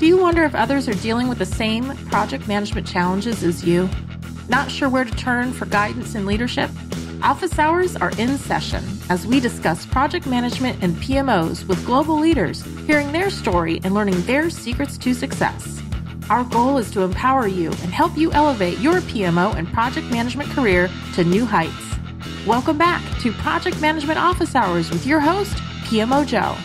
Do you wonder if others are dealing with the same project management challenges as you? Not sure where to turn for guidance and leadership? Office hours are in session as we discuss project management and PMOs with global leaders, hearing their story and learning their secrets to success. Our goal is to empower you and help you elevate your PMO and project management career to new heights. Welcome back to Project Management Office Hours with your host, PMO Joe.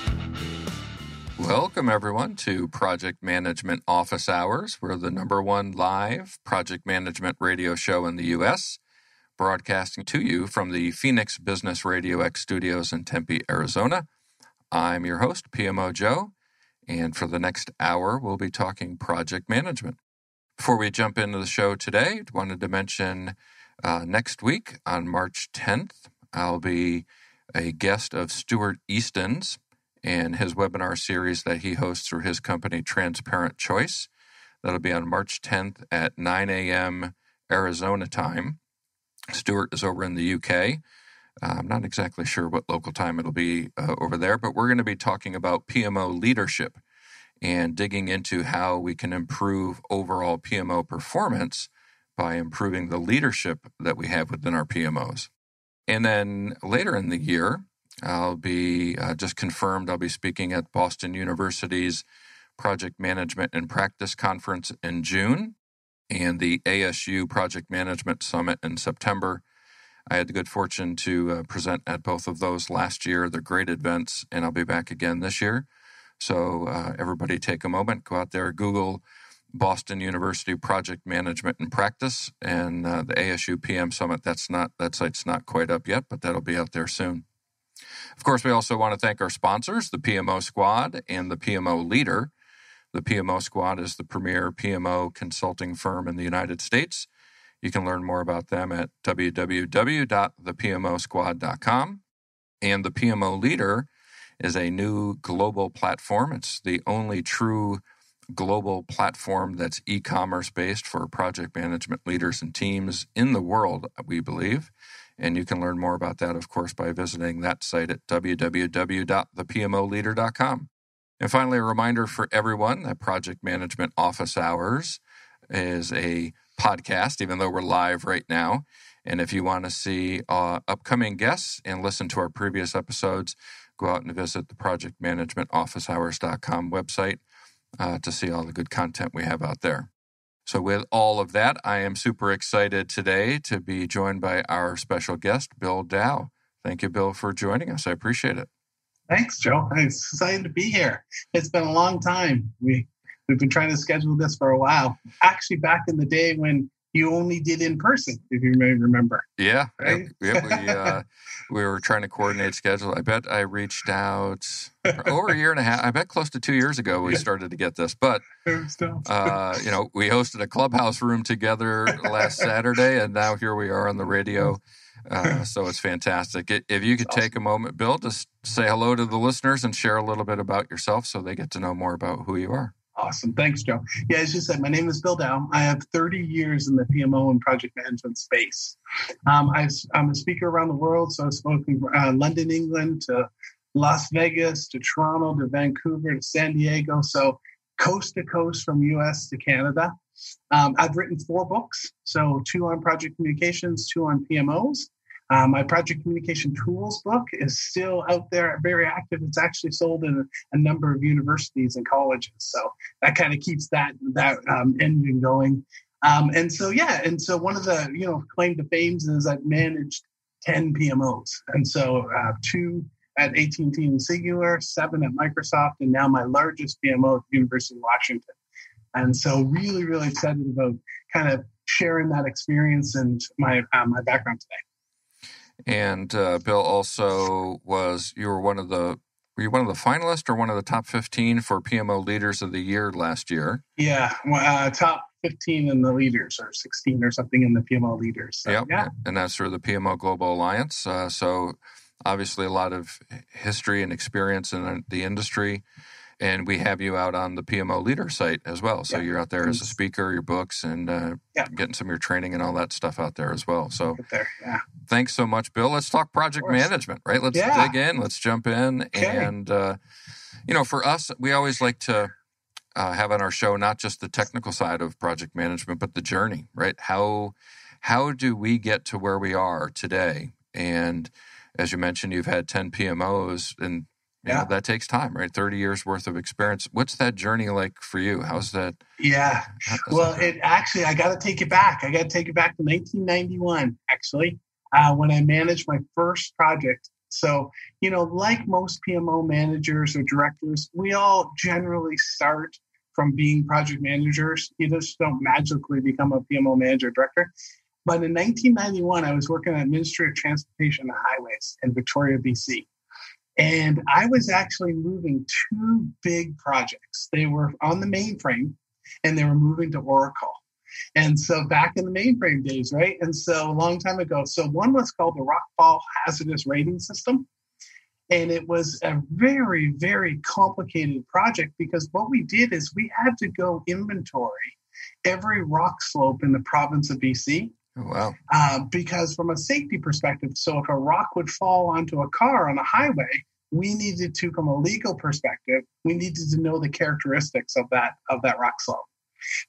Welcome, everyone, to Project Management Office Hours. We're the #1 live project management radio show in the U.S., broadcasting to you from the Phoenix Business Radio X studios in Tempe, Arizona. I'm your host, PMO Joe, and for the next hour, we'll be talking project management. Before we jump into the show today, I wanted to mention next week on March 10th, I'll be a guest of Stuart Easton's and his webinar series that he hosts through his company, Transparent Choice. That'll be on March 10th at 9 a.m. Arizona time. Stuart is over in the UK. I'm not exactly sure what local time it'll be over there, but we're going to be talking about PMO leadership and digging into how we can improve overall PMO performance by improving the leadership that we have within our PMOs. And then later in the year, I'll be just confirmed I'll be speaking at Boston University's Project Management and Practice Conference in June and the ASU Project Management Summit in September. I had the good fortune to present at both of those last year. They're great events, and I'll be back again this year. So everybody take a moment, go out there, Google Boston University Project Management and Practice and the ASU PM Summit. That site's not quite up yet, but that'll be out there soon. Of course, we also want to thank our sponsors, the PMO Squad and the PMO Leader. The PMO Squad is the premier PMO consulting firm in the United States. You can learn more about them at www.thepmosquad.com. And the PMO Leader is a new global platform. It's the only true global platform that's e-commerce based for project management leaders and teams in the world, we believe. And you can learn more about that, of course, by visiting that site at www.thepmoleader.com. And finally, a reminder for everyone that Project Management Office Hours is a podcast, even though we're live right now. And if you want to see upcoming guests and listen to our previous episodes, go out and visit the projectmanagementofficehours.com website to see all the good content we have out there. So with all of that, I am super excited today to be joined by our special guest, Bill Dow. Thank you, Bill, for joining us. I appreciate it. Thanks, Joe. I'm excited to be here. It's been a long time. We've been trying to schedule this for a while. Actually, back in the day when you only did in person, if you may remember. Yeah, right? We were trying to coordinate schedule. I bet I reached out over a year and a half. I bet close to 2 years ago we started to get this. But we hosted a clubhouse room together last Saturday, and now here we are on the radio. So it's fantastic. If you could take a moment, Bill, just say hello to the listeners and share a little bit about yourself so they get to know more about who you are. Awesome. Thanks, Joe. Yeah, as you said, my name is Bill Dow. I have 30 years in the PMO and project management space. I'm a speaker around the world, so I've spoken London, England, to Las Vegas, to Toronto, to Vancouver, to San Diego, so coast to coast from U.S. to Canada. I've written 4 books, so 2 on project communications, 2 on PMOs. My project communication tools book is still out there, very active. It's actually sold in a number of universities and colleges. So that kind of keeps that engine going. And so one of the, claim to fame is I've managed 10 PMOs. And so 2 at AT&T and Singular, 7 at Microsoft, and now my largest PMO at the University of Washington. And so really, really excited about kind of sharing that experience and my background today. And Bill also were you one of the finalists or one of the top 15 for PMO Leaders of the Year last year? Yeah, top 15 in the leaders, or 16 or something in the PMO Leaders. So, yeah, and that's through the PMO Global Alliance. So obviously a lot of history and experience in the industry. And we have you out on the PMO Leader site as well. So you're out there as a speaker, your books, and getting some of your training and all that stuff out there as well. So thanks so much, Bill. Let's talk project management, right? Let's dig in. Let's jump in. Okay. And, for us, we always like to have on our show not just the technical side of project management, but the journey, right? How do we get to where we are today? And as you mentioned, you've had 10 PMOs, and you know, that takes time, right? 30 years worth of experience. What's that journey like for you? How's that? Yeah. Well, I got to take it back. I got to take it back to 1991, actually, when I managed my first project. So, you know, like most PMO managers or directors, we all generally start from being project managers. You just don't magically become a PMO manager or director. But in 1991, I was working at Ministry of Transportation and Highways in Victoria, BC. And I was actually moving two big projects. They were on the mainframe, and they were moving to Oracle. And so back in the mainframe days, right? And so a long time ago, so one was called the Rockfall Hazardous Rating System. And it was a very, very complicated project because what we did is we had to go inventory every rock slope in the province of BC. Oh, wow. Because from a safety perspective, so if a rock would fall onto a car on a highway, we needed to, from a legal perspective, we needed to know the characteristics of that rock slope.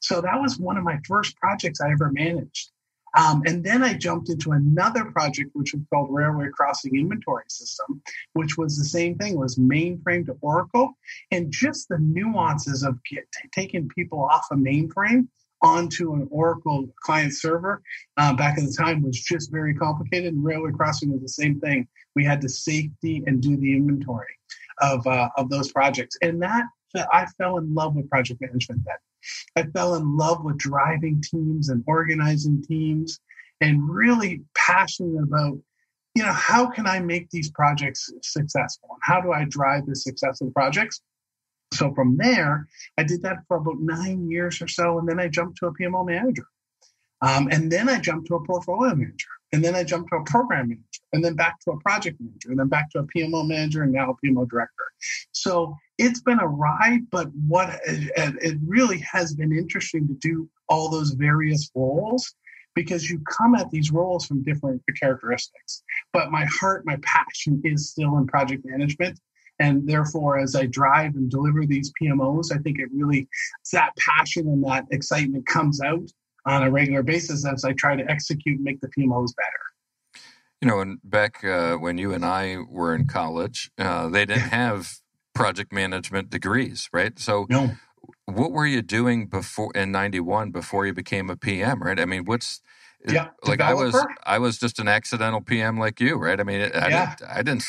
So that was one of my first projects I ever managed. And then I jumped into another project, which was called Railway Crossing Inventory System, which was the same thing, was mainframe to Oracle. And just the nuances of taking people off a mainframe onto an Oracle client server back at the time was just very complicated. And Railway Crossing was the same thing. We had to safety and do the inventory of those projects. And that I fell in love with project management then. I fell in love with driving teams and organizing teams and really passionate about, you know, how can I make these projects successful? And how do I drive the success of the projects? So from there, I did that for about 9 years or so. And then I jumped to a PMO manager. And then I jumped to a portfolio manager. And then I jumped to a program manager. And then back to a project manager. And then back to a PMO manager and now a PMO director. So it's been a ride, but it really has been interesting to do all those various roles because you come at these roles from different characteristics. But my heart, my passion is still in project management. And therefore, as I drive and deliver these PMOs, I think it really, that passion and that excitement comes out on a regular basis as I try to execute and make the PMOs better. You know, and back when you and I were in college, they didn't have project management degrees, right? So no. What were you doing before in 91 before you became a PM, right? I mean, like I was just an accidental PM like you, right? I mean, I didn't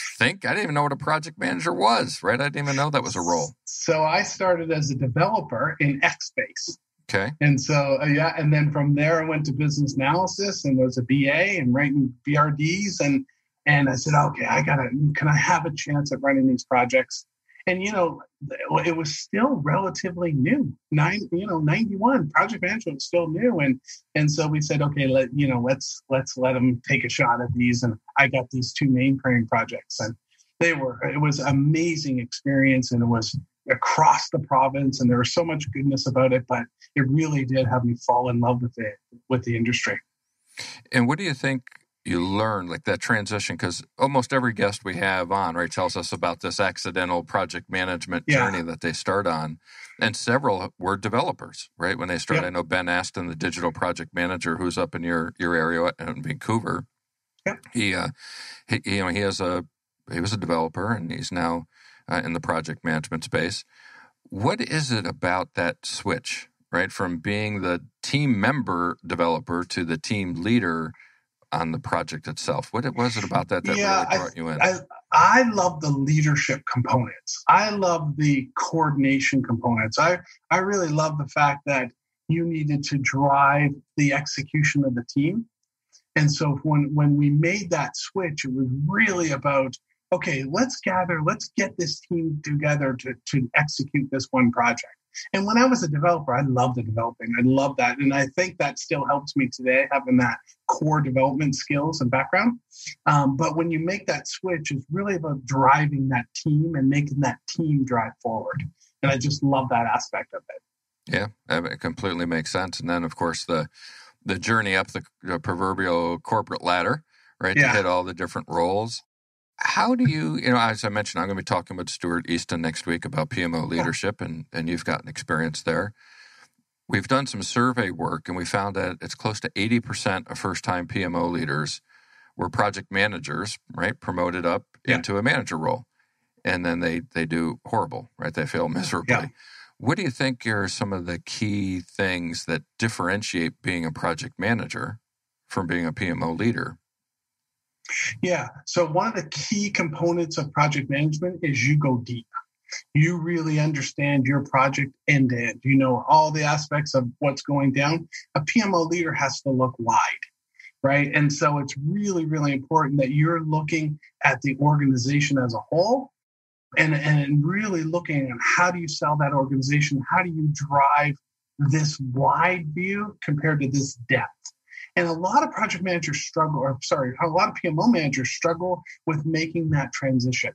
even know what a project manager was, right? I didn't even know that was a role. So I started as a developer in Xbase. Okay. And so, and then from there I went to business analysis and was a BA and writing BRDs. And I said, okay, can I have a chance at running these projects? And, you know, it was still relatively new. 91, project management was still new. And so we said, okay, let's let them take a shot at these. And I got these two mainframe projects and it was amazing experience and it was across the province and there was so much goodness about it, but it really did have me fall in love with the industry. And what do you think you learned, like that transition? Because almost every guest we have on, right, tells us about this accidental project management journey that they start on. And several were developers, right, when they started. I know Ben Aston, the digital project manager who's up in your area in Vancouver, he was a developer and he's now in the project management space. What is it about that switch, right, from being the team member developer to the team leader on the project itself? What was it about that really brought you in? I love the leadership components. I love the coordination components. I really love the fact that you needed to drive the execution of the team. And so when we made that switch, it was really about, okay, let's get this team together to execute this one project. And when I was a developer, I loved the developing. I love that. And I think that still helps me today, having that core development skills and background. But when you make that switch, it's really about driving that team and making that team drive forward. And I just love that aspect of it. Yeah, it completely makes sense. And then, of course, the journey up the proverbial corporate ladder, right, to hit all the different roles. How do you, as I mentioned, I'm going to be talking with Stuart Easton next week about PMO leadership, and you've got an experience there. We've done some survey work, and we found that it's close to 80% of first-time PMO leaders were project managers, right, promoted up into a manager role. And then they do horrible, right? They fail miserably. Yeah. What do you think are some of the key things that differentiate being a project manager from being a PMO leader? Yeah. So one of the key components of project management is you go deep. You really understand your project end to end. You know all the aspects of what's going down. A PMO leader has to look wide, right? And so it's really, really important that you're looking at the organization as a whole and really looking at how do you sell that organization? How do you drive this wide view compared to this depth? And a lot of project managers struggle, a lot of PMO managers struggle with making that transition.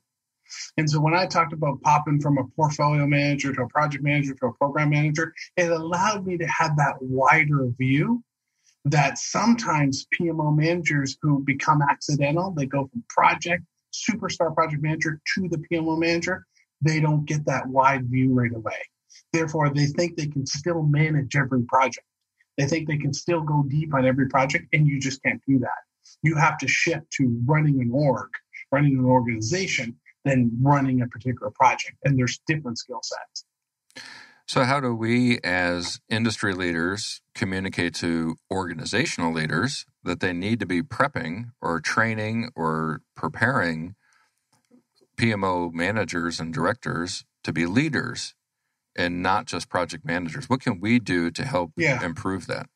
And so when I talked about popping from a portfolio manager to a project manager to a program manager, it allowed me to have that wider view that sometimes PMO managers who become accidental, they go from superstar project manager to the PMO manager, they don't get that wide view right away. Therefore, they think they can still manage every project. They think they can still go deep on every project, and you just can't do that. You have to shift to running an organization, than running a particular project. And there's different skill sets. So how do we as industry leaders communicate to organizational leaders that they need to be prepping or training or preparing PMO managers and directors to be leaders and not just project managers? What can we do to help improve that?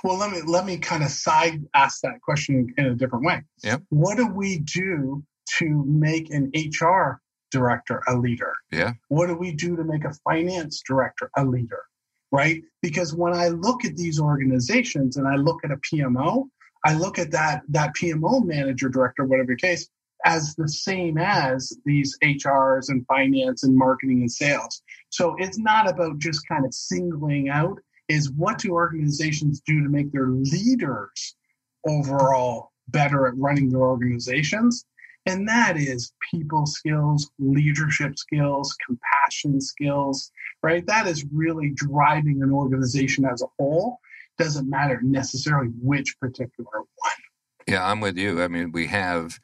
Well, let me kind of side ask that question in a different way. Yep. What do we do to make an HR director a leader? Yeah. What do we do to make a finance director a leader? Right? Because when I look at these organizations and I look at a PMO, I look at that PMO manager, director, whatever your case, as the same as these HRs and finance and marketing and sales. So it's not about just kind of singling out, is what do organizations do to make their leaders overall better at running their organizations? And that is people skills, leadership skills, compassion skills, right? That is really driving an organization as a whole. Doesn't matter necessarily which particular one. Yeah, I'm with you. I mean, we have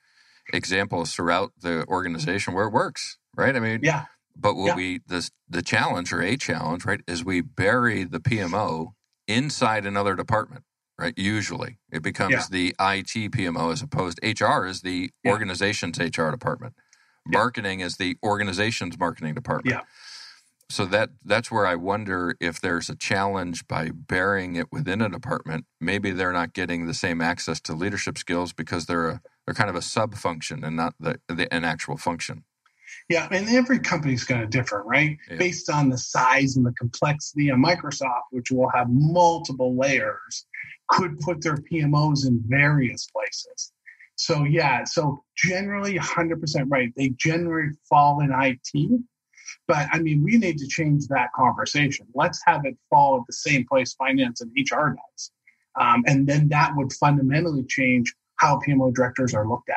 examples throughout the organization where it works, right? I mean, yeah. But the challenge, right, is we bury the PMO inside another department. Right. Usually it becomes the IT PMO as opposed to HR is the organization's HR department. Marketing is the organization's marketing department. Yeah. So that's where I wonder if there's a challenge by burying it within a department. Maybe they're not getting the same access to leadership skills because they're kind of a sub function and not an actual function. Yeah, and every company's going to differ, right? Yeah. Based on the size and the complexity of Microsoft, which will have multiple layers, could put their PMOs in various places. So generally 100% right. They generally fall in IT. But I mean, we need to change that conversation. Let's have it fall at the same place finance and HR does. And then that would fundamentally change how PMO directors are looked at.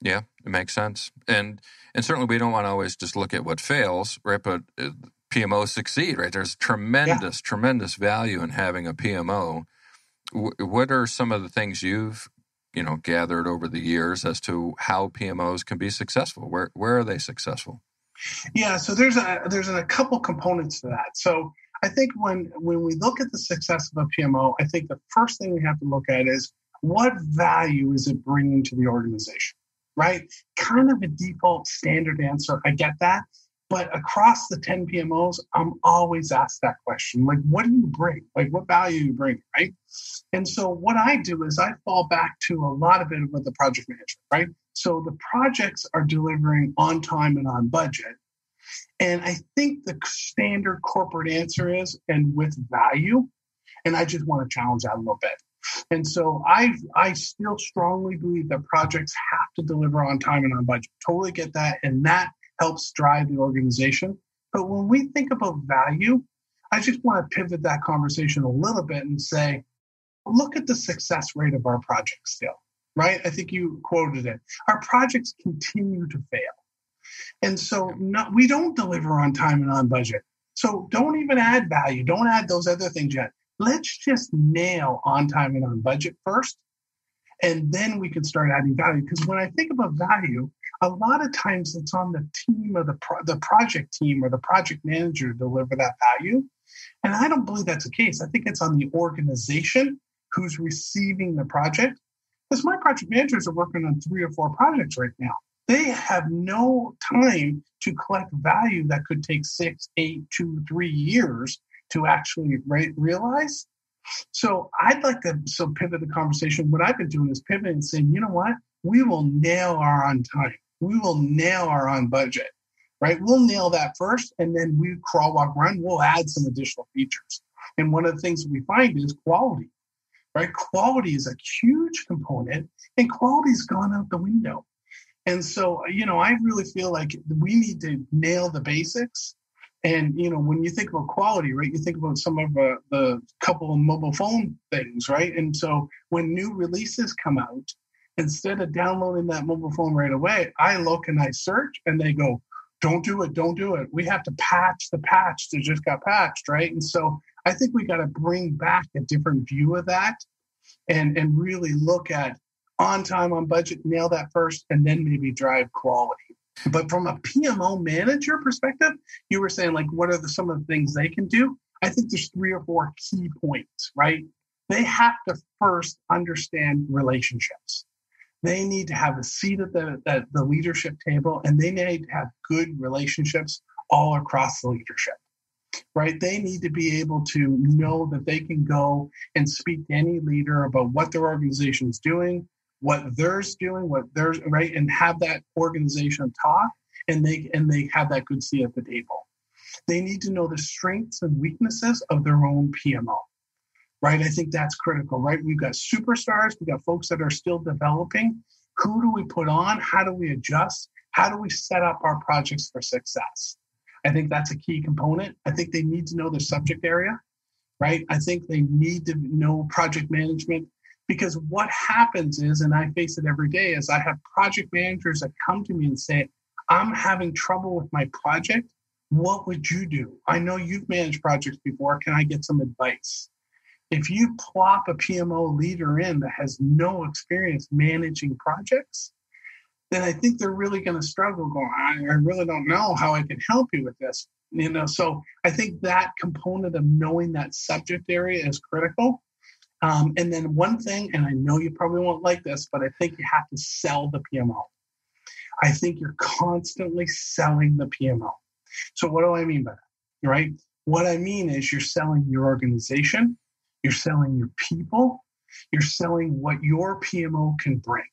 Yeah, it makes sense. And certainly we don't want to always just look at what fails, right? But PMOs succeed, right? There's tremendous value in having a PMO. What are some of the things you've gathered over the years as to how PMOs can be successful? Where are they successful? Yeah, so there's a couple components to that. So I think when we look at the success of a PMO, I think the first thing we have to look at is what value is it bringing to the organization, right? Kind of a default standard answer. I get that. But across the 10 PMOs, I'm always asked that question. Like, what do you bring? Like, what value do you bring, right? And so what I do is I fall back to a lot of it with the project management, right? So the projects are delivering on time and on budget. And I think the standard corporate answer is, and with value. And I just want to challenge that a little bit. And so I still strongly believe that projects have to deliver on time and on budget. Totally get that. And that helps drive the organization. But when we think about value, I just want to pivot that conversation a little bit and say, look at the success rate of our projects still, right? I think you quoted it. Our projects continue to fail. And so we don't deliver on time and on budget. So don't even add value. Don't add those other things yet. Let's just nail on time and on budget first. And then we can start adding value. Because when I think about value, a lot of times it's on the team or the project team or the project manager to deliver that value. And I don't believe that's the case. I think it's on the organization who's receiving the project. Because my project managers are working on 3 or 4 projects right now. They have no time to collect value that could take 6, 8, 2, 3 years to actually realize. So I'd like to pivot the conversation. What I've been doing is pivoting and saying, you know what? We will nail our on time. We will nail our on budget, right? We'll nail that first, and then we crawl, walk, run. We'll add some additional features. And one of the things we find is quality, right? Quality is a huge component, and quality's gone out the window. And so, I really feel like we need to nail the basics. And, when you think about quality, right, you think about some of the couple of mobile phone things, right? And so when new releases come out, instead of downloading that mobile phone right away, I look and I search and they go, don't do it, don't do it. We have to patch the patch that just got patched, right? And so I think we got to bring back a different view of that and really look at on time, on budget, nail that first, and then maybe drive quality. But from a PMO manager perspective, you were saying, like, what are some of the things they can do? I think there's 3 or 4 key points, right? They have to first understand relationships. They need to have a seat at the leadership table, and they need to have good relationships all across the leadership, right? They need to be able to know that they can go and speak to any leader about what their organization is doing, what theirs doing, right, and have that organization talk, and they have that good seat at the table. They need to know the strengths and weaknesses of their own PMO, right? I think that's critical, right? We've got superstars, we've got folks that are still developing. Who do we put on? How do we adjust? How do we set up our projects for success? I think that's a key component. I think they need to know their subject area, right? I think they need to know project management. Because what happens is, and I face it every day, is I have project managers that come to me and say, I'm having trouble with my project. What would you do? I know you've managed projects before. Can I get some advice? If you plop a PMO leader in that has no experience managing projects, then I think they're really going to struggle going, I really don't know how I can help you with this. So I think that component of knowing that subject area is critical. And then one thing, and I know you probably won't like this, but I think you have to sell the PMO. I think you're constantly selling the PMO. So what do I mean by that? Right? What I mean is you're selling your organization, you're selling your people, you're selling what your PMO can bring.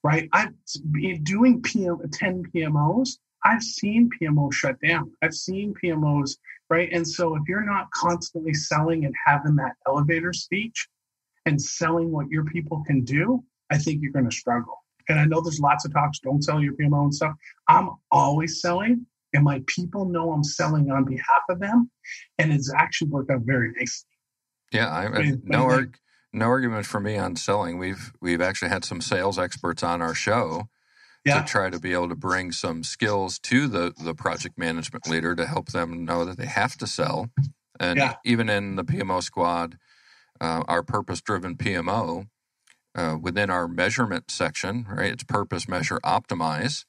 Right? I've been doing 10 PMOs. I've seen PMOs shut down. I've seen PMOs, right? And so if you're not constantly selling and having that elevator speech, and selling what your people can do, I think you're going to struggle. And I know there's lots of talks, don't sell your PMO and stuff. I'm always selling, and my people know I'm selling on behalf of them, and it's actually worked out very nicely. Yeah, no argument for me on selling. We've actually had some sales experts on our show to try to be able to bring some skills to the project management leader to help them know that they have to sell. And even in the PMO squad, our purpose-driven PMO, within our measurement section, right? It's purpose, measure, optimize.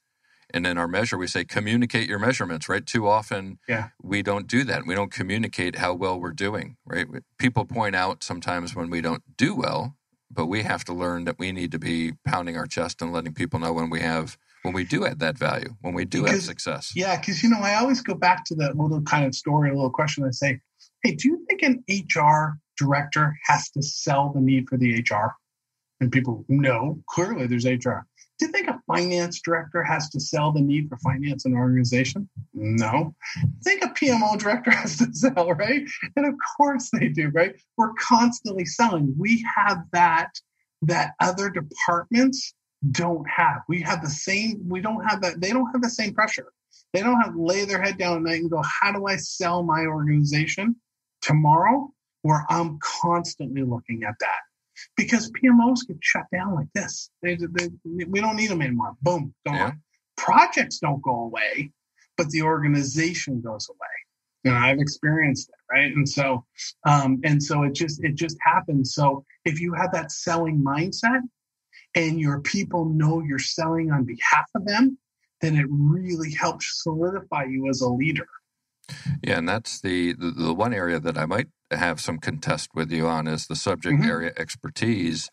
And in our measure, we say communicate your measurements, right? Too often we don't do that. We don't communicate how well we're doing, right? People point out sometimes when we don't do well, but we have to learn that we need to be pounding our chest and letting people know when we do add that value, when we do have success. Yeah, because, I always go back to that little kind of story, a little question. I say, hey, do you think an HR director has to sell the need for the HR? And people, no, clearly there's HR. Do you think a finance director has to sell the need for finance in an organization? No. I think a PMO director has to sell, right? And of course they do, right? We're constantly selling. We have that other departments don't have. We don't have that. They don't have the same pressure. They don't have to lay their head down at night and go, how do I sell my organization tomorrow? Where I'm constantly looking at that. because PMOs get shut down like this. We don't need them anymore. Boom, gone. Projects don't go away, but the organization goes away. And I've experienced it, right? And so it just happens. So if you have that selling mindset and your people know you're selling on behalf of them, then it really helps solidify you as a leader. Yeah, and that's the one area that I might have some contest with you on is the subject area expertise.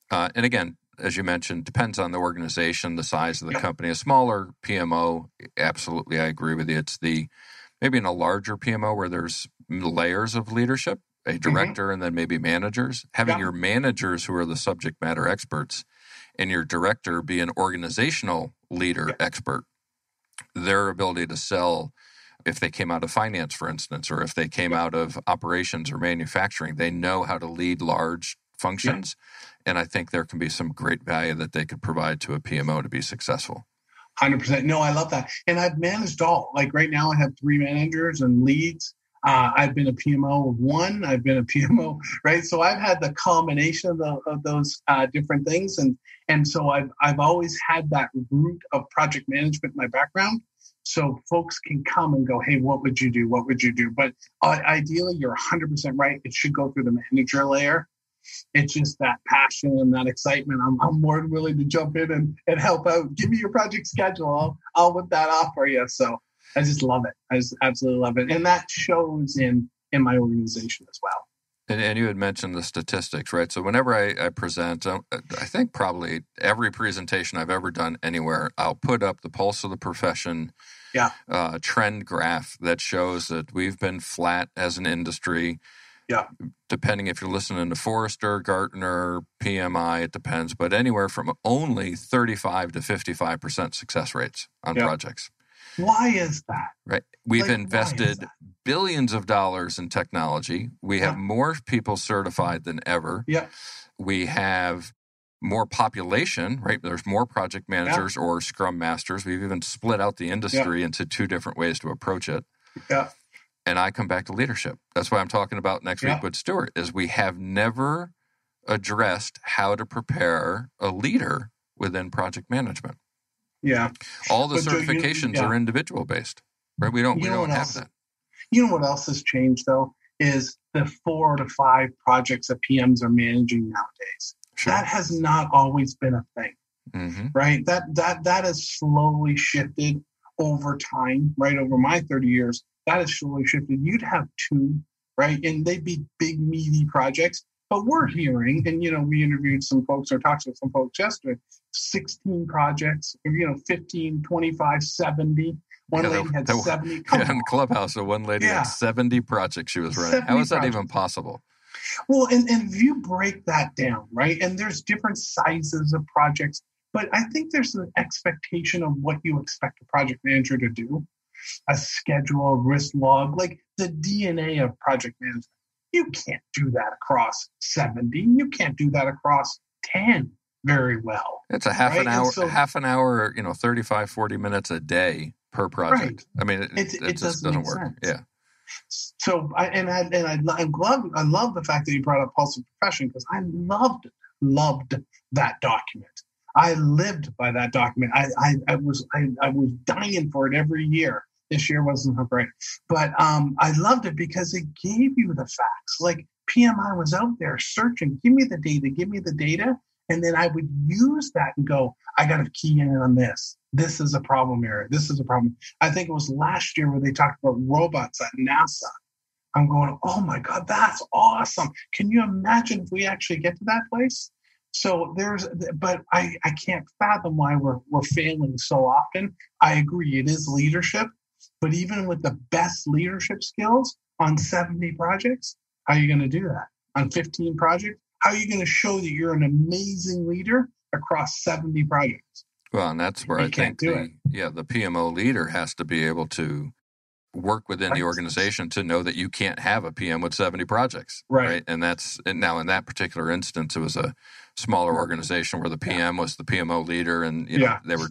And again, as you mentioned, depends on the organization, the size of the company. A smaller PMO, absolutely, I agree with you. It's maybe in a larger PMO where there's layers of leadership, a director and then maybe managers. Having your managers who are the subject matter experts and your director be an organizational leader expert, their ability to sell, if they came out of finance, for instance, or if they came out of operations or manufacturing, they know how to lead large functions. And I think there can be some great value that they could provide to a PMO to be successful. 100%. No, I love that. And I've managed all. Like right now I have 3 managers and leads. I've been a PMO of 1. I've been a PMO, right? So I've had the combination of those different things. And so I've always had that root of project management in my background. So folks can come and go, hey, what would you do? What would you do? But ideally, you're 100% right. It should go through the manager layer. It's just that passion and that excitement. I'm more than willing to jump in and help out. Give me your project schedule. I'll whip that off for you. So I just love it. I just absolutely love it. And that shows in my organization as well. And you had mentioned the statistics, right? So whenever I present, I think probably every presentation I've ever done anywhere, I'll put up the pulse of the profession trend graph that shows that we've been flat as an industry. Yeah. Depending if you're listening to Forrester, Gartner, PMI, it depends, but anywhere from only 35 to 55% success rates on projects. Why is that? Right. We've invested billions of dollars in technology. We have more people certified than ever. Yeah. We have more population, right? There's more project managers or scrum masters. We've even split out the industry into 2 different ways to approach it. Yeah. And I come back to leadership. That's why I'm talking about next week with Stuart, is we have never addressed how to prepare a leader within project management. Yeah. All the certifications are individual based, right? We don't have that. You know what else has changed though is the 4 to 5 projects that PMs are managing nowadays. Sure. That has not always been a thing, right? That has slowly shifted over time, right? Over my 30 years, that has slowly shifted. You'd have 2, right? And they'd be big, meaty projects. But we're hearing, and, we interviewed some folks or talked to some folks yesterday, 16 projects, 15, 25, 70. One lady had 70. In the clubhouse, one lady had 70 projects she was running. How is that even possible? Well, and if you break that down, right, and there's different sizes of projects, but I think there's an expectation of what you expect a project manager to do, a schedule, a risk log, like the DNA of project management. You can't do that across 70. You can't do that across 10 very well. It's a half an hour, 35, 40 minutes a day per project. Right. I mean, it just doesn't work. Sense. Yeah. So, I love the fact that you brought up Pulse of Profession because I loved that document. I lived by that document. I was dying for it every year. This year wasn't so great, but I loved it because it gave you the facts. Like PMI was out there searching, give me the data, and then I would use that and go, I got to key in on this. This is a problem area. This is a problem. I think it was last year where they talked about robots at NASA. I'm going, oh my God, that's awesome. Can you imagine if we actually get to that place? So but I can't fathom why we're failing so often. I agree, it is leadership, but even with the best leadership skills on 70 projects, how are you going to do that? On 15 projects, how are you going to show that you're an amazing leader across 70 projects? Well, and that's where I think the PMO leader has to be able to work within the organization to know that you can't have a PM with 70 projects. Right. And now in that particular instance, it was a smaller organization where the PM was the PMO leader and, they were.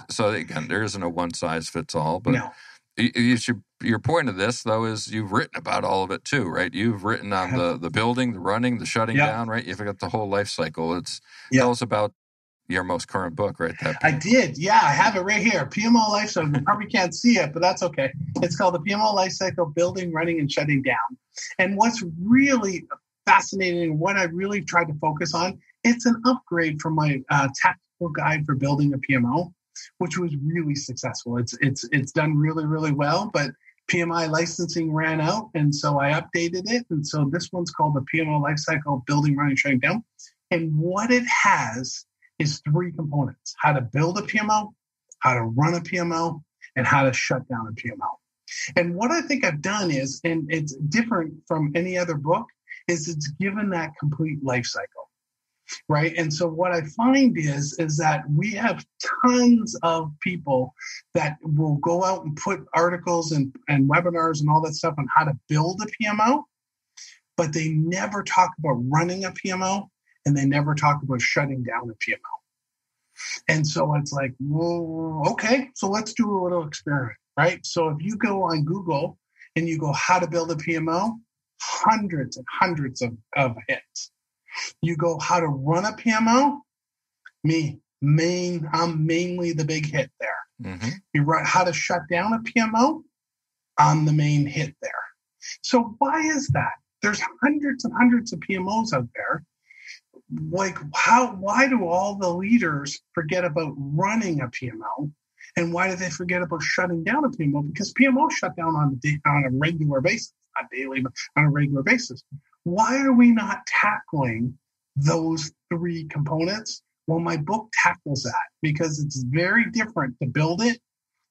So again, there isn't a one size fits all, but you should your point of this, though, is you've written about all of it too, right? You've written on the building, the running, the shutting down, right? You've got the whole life cycle. Tell us about your most current book, right? I did. Yeah, I have it right here. PMO Life Cycle. You probably can't see it, but that's okay. It's called the PMO Life Cycle, Building, Running, and Shutting Down. And what's really fascinating, what I really tried to focus on, it's an upgrade from my tactical guide for building a PMO, which was really successful. It's done really, really well, but PMI licensing ran out, and so I updated it. And so this one's called the PMO Lifecycle, Building, Running, Shutting Down. And what it has is 3 components: how to build a PMO, how to run a PMO, and how to shut down a PMO. And what I think I've done is, and it's different from any other book, is it's given that complete life cycle, right? And so what I find is that we have tons of people that will go out and put articles and webinars and all that stuff on how to build a PMO, but they never talk about running a PMO, and they never talk about shutting down a PMO. And so it's like, well, okay, so let's do a little experiment, right? So if you go on Google and you go how to build a PMO, hundreds and hundreds of hits. You go how to run a PMO, I'm mainly the big hit there. Mm-hmm. You write how to shut down a PMO, I'm the main hit there. So why is that? There's hundreds and hundreds of PMOs out there. Like, why do all the leaders forget about running a PMO? And why do they forget about shutting down a PMO? Because PMO shut down on a regular basis, not daily, but on a regular basis. Why are we not tackling those 3 components? Well, my book tackles that because it's very different to build it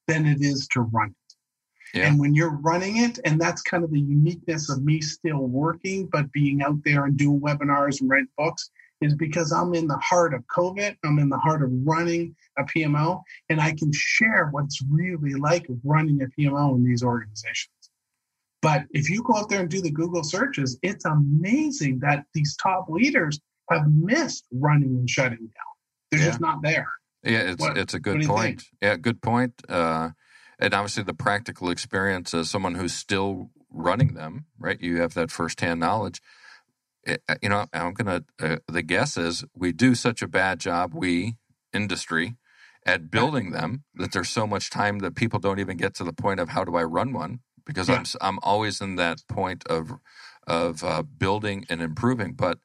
than it is to run it. Yeah. And when you're running it, and that's kind of the uniqueness of me still working, but being out there and doing webinars and writing books, is because I'm in the heart of COVID. I'm in the heart of running a PMO, and I can share what's really like running a PMO in these organizations. But if you go out there and do the Google searches, it's amazing that these top leaders have missed running and shutting down. They're just not there. Yeah, it's a good point. Yeah, good point. And obviously the practical experience as someone who's still running them, right? You have that firsthand knowledge. The guess is we do such a bad job, industry, at building them that there's so much time that people don't even get to the point of how do I run one, because I'm always in that point of building and improving. But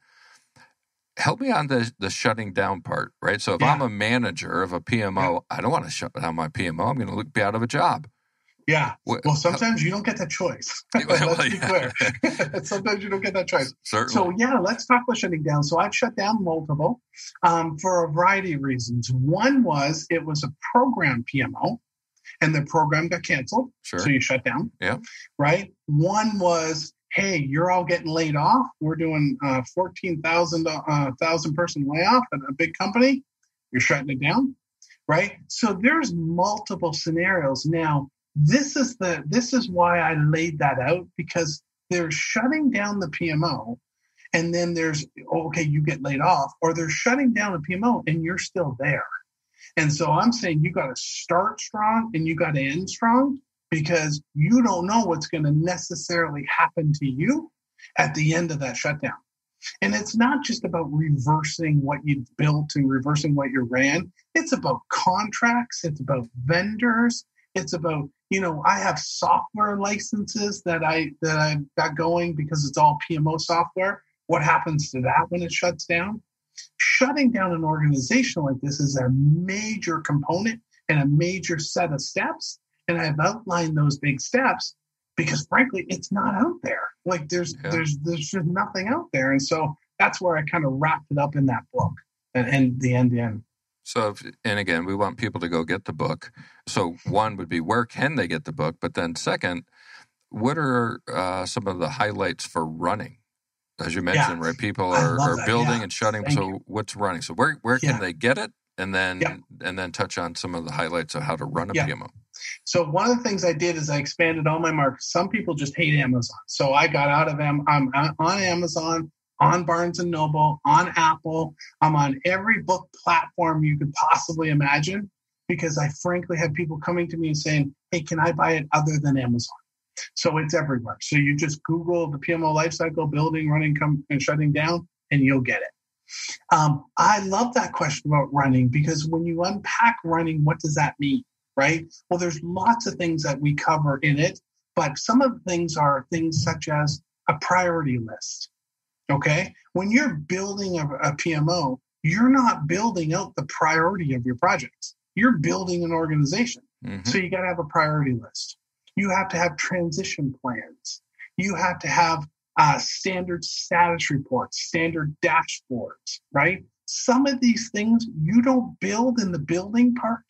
help me on the shutting down part, right? So if I'm a manager of a PMO, I don't want to shut down my PMO. I'm going to be out of a job. Yeah. Well, sometimes you don't get that choice. Let's be clear. Sometimes you don't get that choice. Certainly. So, let's talk about shutting down. So I've shut down multiple for a variety of reasons. One was it was a program PMO, and the program got canceled. Sure. So you shut down. Yeah. Right? One was, hey, you're all getting laid off. We're doing 14,000 person layoff at a big company. You're shutting it down. Right? So there's multiple scenarios. Now, this is why I laid that out, because they're shutting down the PMO, and then there's, you get laid off, or they're shutting down the PMO and you're still there. And so I'm saying you got to start strong and you got to end strong, because you don't know what's going to necessarily happen to you at the end of that shutdown. And it's not just about reversing what you built and reversing what you ran. It's about contracts. It's about vendors. It's about, I have software licenses that I've got going because it's all PMO software. What happens to that when it shuts down? Shutting down an organization like this is a major component and a major set of steps. And I've outlined those big steps because, frankly, it's not out there. Like there's just nothing out there. And so that's where I kind of wrapped it up in that book and the end-to-end. So, and again, we want people to go get the book. So one would be, where can they get the book? But then second, what are some of the highlights for running? As you mentioned, right? People are building and shutting. What's running? So where can they get it? And then touch on some of the highlights of how to run a PMO. So one of the things I did is I expanded all my markets. Some people just hate Amazon. So I got out of I'm on Amazon, on Barnes & Noble, on Apple. I'm on every book platform you could possibly imagine, because I frankly had people coming to me and saying, hey, can I buy it other than Amazon? So it's everywhere. So you just Google the PMO Lifecycle, building, running, and shutting down, and you'll get it. I love that question about running, because when you unpack running, what does that mean, right? Well, there's lots of things that we cover in it, but some of the things are things such as a priority list, okay? When you're building a PMO, you're not building out the priority of your projects. You're building an organization. Mm-hmm. So you got to have a priority list. You have to have transition plans. You have to have standard status reports, standard dashboards, right? Some of these things you don't build in the building part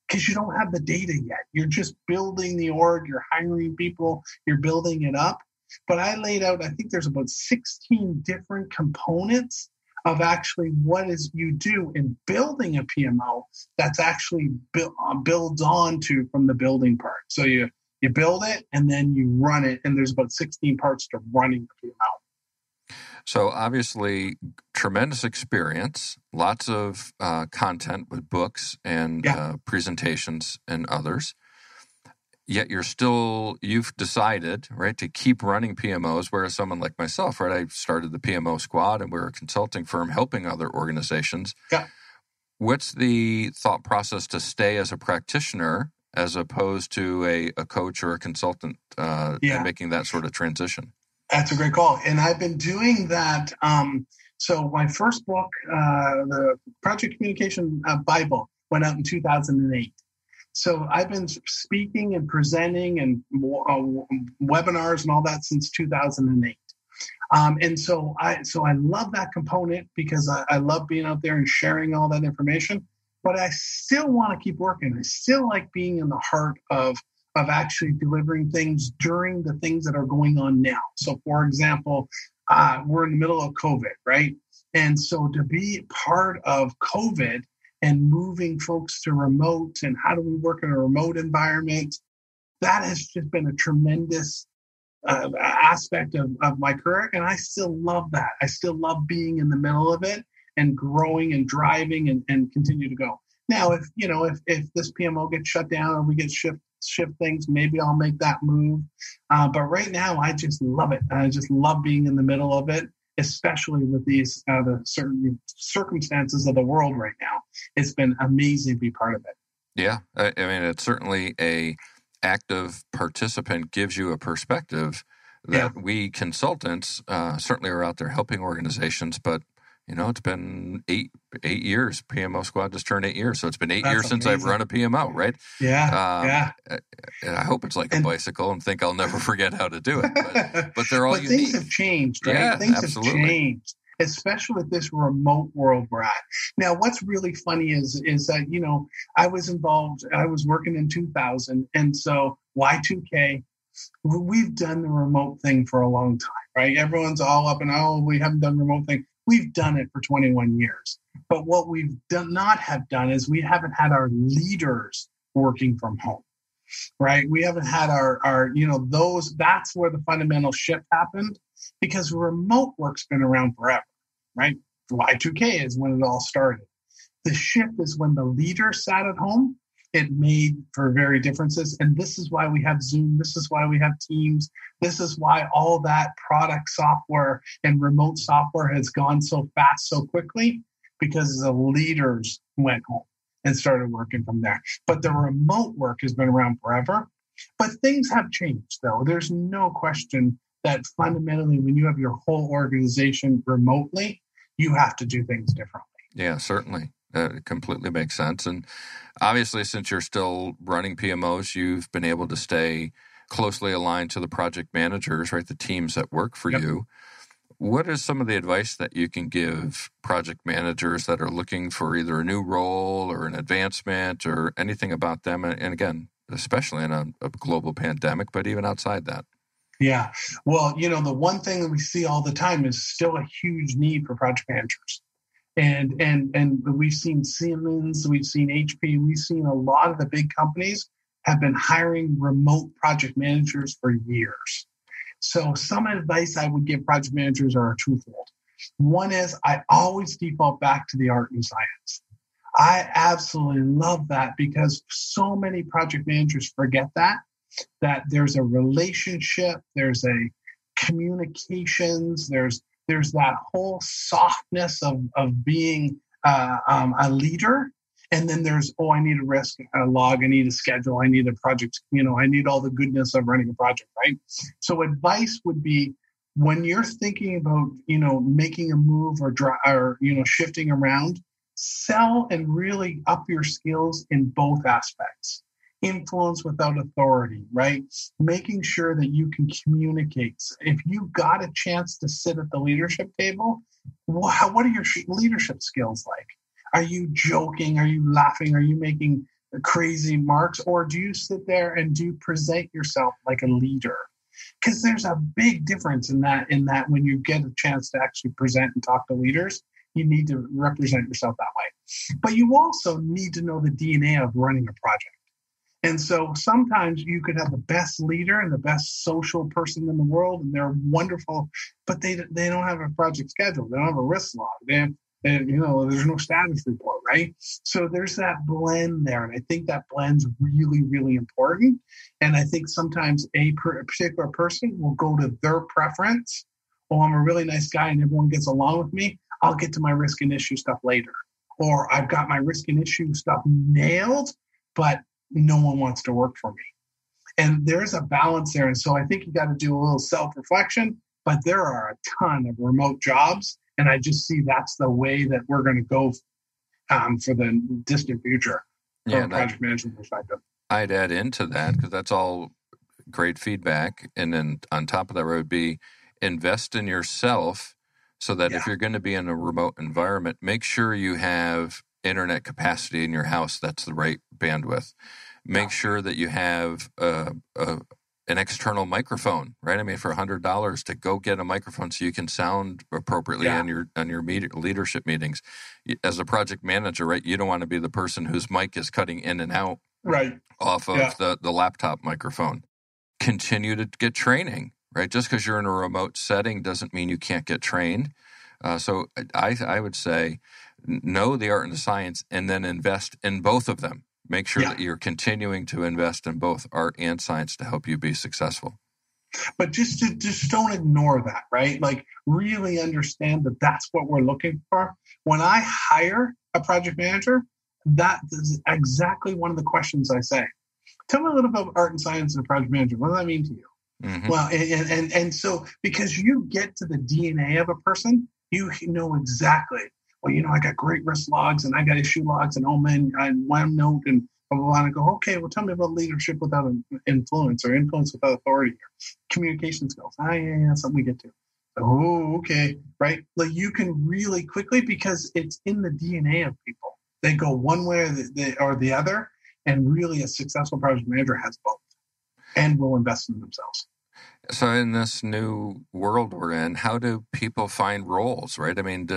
because you don't have the data yet. You're just building the org, you're hiring people, you're building it up. But I laid out, I think there's about 16 different components of actually what is you do in building a PMO that's actually builds on to from the building part. So you build it and then you run it, and there's about 16 parts to running the PMO. So obviously, tremendous experience, lots of content with books and presentations and others. Yet you've decided, right, to keep running PMOs, whereas someone like myself, right, I started the PMO squad and we're a consulting firm helping other organizations. Yeah. What's the thought process to stay as a practitioner as opposed to a coach or a consultant and making that sort of transition? That's a great call. And I've been doing that. So my first book, the Project Communication Bible, went out in 2008. So I've been speaking and presenting and webinars and all that since 2008. And so I love that component because I love being out there and sharing all that information. But I still want to keep working. I still like being in the heart of actually delivering things during the things that are going on now. So, for example, we're in the middle of COVID, right? And so to be part of COVID and moving folks to remote and how do we work in a remote environment, that has just been a tremendous aspect of my career. And I still love that. I still love being in the middle of it and growing and driving and continue to go. Now, if this PMO gets shut down or we get shift things, maybe I'll make that move. But right now, I just love it. I just love being in the middle of it, especially with these the certain circumstances of the world right now. It's been amazing to be part of it. Yeah, I mean, it's certainly a active participant gives you a perspective that we consultants certainly are out there helping organizations, but it's been eight years. PMO Squad just turned 8 years. So it's been 8 years since I've run a PMO, right? Yeah. And I hope it's like a bicycle and think I'll never forget how to do it. But they're all unique. Things have changed, right? Yeah, things absolutely. have changed, especially with this remote world we're at. Now, what's really funny is that, I was involved, I was working in 2000. And so Y2K, we've done the remote thing for a long time, right? Everyone's all up and, we haven't done remote thing. We've done it for 21 years. But what we've not have done is we haven't had our leaders working from home, right? We haven't had our that's where the fundamental shift happened, because remote work's been around forever, right? Y2K is when it all started. The shift is when the leader sat at home. It made for very differences. And this is why we have Zoom. This is why we have Teams. This is why all that product software and remote software has gone so fast, so quickly, because the leaders went home and started working from there. But the remote work has been around forever. But things have changed, though. There's no question that fundamentally, when you have your whole organization remotely, you have to do things differently. Yeah, certainly. It completely makes sense. And obviously, since you're still running PMOs, you've been able to stay closely aligned to the project managers, right? The teams that work for you. What is some of the advice that you can give project managers that are looking for either a new role or an advancement or anything about them? And again, especially in a global pandemic, but even outside that. Yeah. Well, the one thing that we see all the time is still a huge need for project managers. And we've seen Siemens, we've seen HP, we've seen a lot of the big companies have been hiring remote project managers for years. So some advice I would give project managers are twofold. One is I always default back to the art and science. I absolutely love that because so many project managers forget that. that there's a relationship, there's a communications, there's that whole softness of being a leader. And then there's, I need a risk log, I need a schedule, I need a project, I need all the goodness of running a project, right? So advice would be, when you're thinking about, making a move or shifting around, sell and really up your skills in both aspects. Influence without authority, right? Making sure that you can communicate. If you got a chance to sit at the leadership table, what are your leadership skills like? Are you joking? Are you laughing? Are you making crazy marks? Or do you sit there and do you present yourself like a leader? Because there's a big difference in that when you get a chance to actually present and talk to leaders, you need to represent yourself that way. But you also need to know the DNA of running a project. And so sometimes you could have the best leader and the best social person in the world, and they're wonderful, but they don't have a project schedule. They don't have a risk log. There's no status report, right? So there's that blend there. And I think that blend's really, really important. And I think sometimes a particular person will go to their preference. Oh, I'm a really nice guy and everyone gets along with me. I'll get to my risk and issue stuff later. Or I've got my risk and issue stuff nailed, but no one wants to work for me. And there's a balance there. And so I think you got to do a little self-reflection, but there are a ton of remote jobs. And I just see that's the way that we're going to go for the distant future from a project management perspective. I'd add into that, because that's all great feedback. And then on top of that would be invest in yourself, so that if you're going to be in a remote environment, make sure you have internet capacity in your house that's the right bandwidth. Make sure that you have an external microphone, right? I mean, for $100 to go get a microphone so you can sound appropriately on your leadership meetings. As a project manager, right, you don't want to be the person whose mic is cutting in and out off of the laptop microphone. Continue to get training, right? Just because you're in a remote setting doesn't mean you can't get trained. So I would say know the art and the science, and then invest in both of them. Make sure that you're continuing to invest in both art and science to help you be successful. But just don't ignore that, right? Like, really understand that that's what we're looking for. When I hire a project manager, that is exactly one of the questions I say. Tell me a little bit about art and science and project management. What does that mean to you? Mm-hmm. Well, and so because you get to the DNA of a person, you know exactly. Well, I got great risk logs and I got issue logs and OneNote and blah, blah, blah. And I go, okay, well, tell me about leadership without influence or influence without authority. Communication skills. Yeah, something we get to. Oh, okay, right? Like, you can really quickly, because it's in the DNA of people. They go one way or the other, and really a successful project manager has both and will invest in themselves. So in this new world we're in, how do people find roles, right? I mean,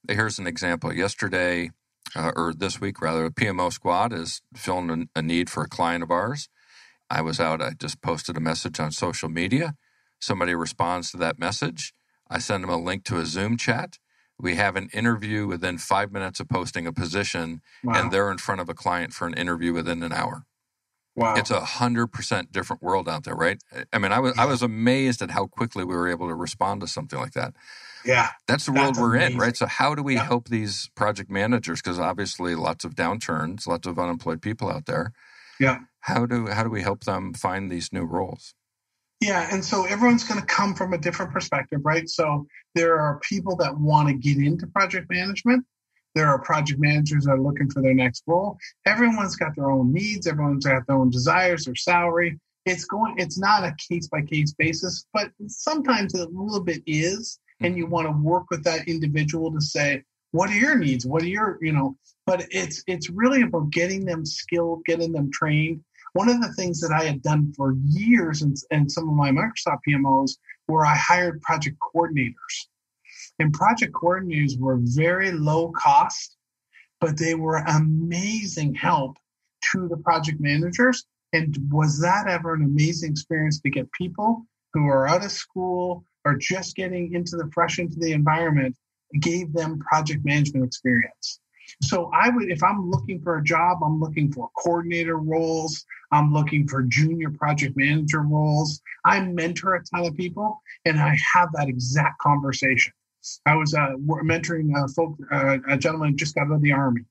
here's an example. Yesterday, or this week rather, a PMO squad is filling a need for a client of ours. I was out. I just posted a message on social media. Somebody responds to that message. I send them a link to a Zoom chat. We have an interview within 5 minutes of posting a position, and they're in front of a client for an interview within an hour. Wow. It's 100% different world out there, right? I mean, I was amazed at how quickly we were able to respond to something like that. Yeah. That's the world we're in, right? So how do we help these project managers? Because obviously lots of downturns, lots of unemployed people out there. Yeah. How do we help them find these new roles? Yeah, and so everyone's going to come from a different perspective, right? So there are people that want to get into project management. There are project managers that are looking for their next role. Everyone's got their own needs. Everyone's got their own desires, their salary. It's not a case-by-case basis, but sometimes a little bit is. And you want to work with that individual to say, what are your needs? What are your, but it's really about getting them skilled, getting them trained. One of the things that I had done for years in some of my Microsoft PMOs were I hired project coordinators. And project coordinators were very low cost, but they were amazing help to the project managers. And was that ever an amazing experience to get people who are out of school or just getting fresh into the environment, gave them project management experience. So if I'm looking for a job, I'm looking for coordinator roles. I'm looking for junior project manager roles. I mentor a ton of people, and I have that exact conversation. I was mentoring a gentleman who just got out of the Army.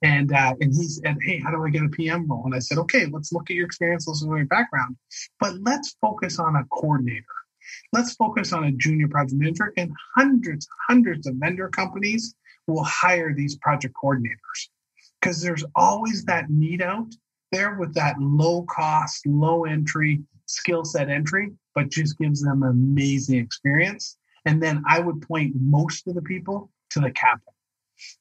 And he said, hey, how do I get a PM role? And I said, okay, let's look at your experience, let's look at your background, but let's focus on a coordinator. Let's focus on a junior project manager, and hundreds of vendor companies will hire these project coordinators because there's always that need out there with that low cost, low entry skill set entry, but just gives them amazing experience. And then I would point most of the people to the captain,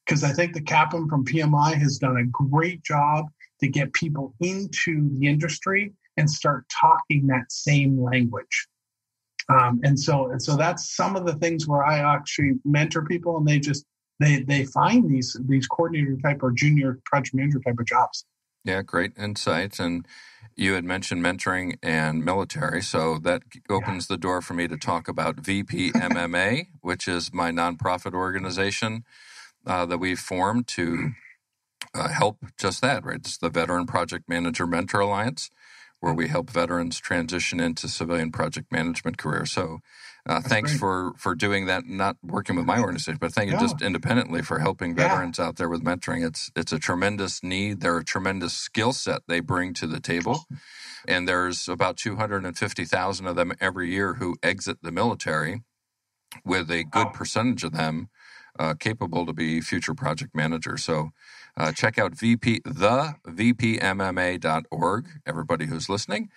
because I think the captain from PMI has done a great job to get people into the industry and start talking that same language. And so that's some of the things where I actually mentor people, and they find these coordinator type or junior project manager type of jobs. Yeah, great insights. And you had mentioned mentoring and military, so that opens the door for me to talk about VPMA, which is my nonprofit organization that we've formed to help just that, right? It's the Veteran Project Manager Mentor Alliance, where we help veterans transition into civilian project management careers. So thanks for doing that, not working with my organization, but thank you just independently for helping veterans out there with mentoring. It's a tremendous need. They're a tremendous skill set they bring to the table. And there's about 250,000 of them every year who exit the military, with a good percentage of them capable to be future project managers. So check out thevpmma.org, everybody who's listening,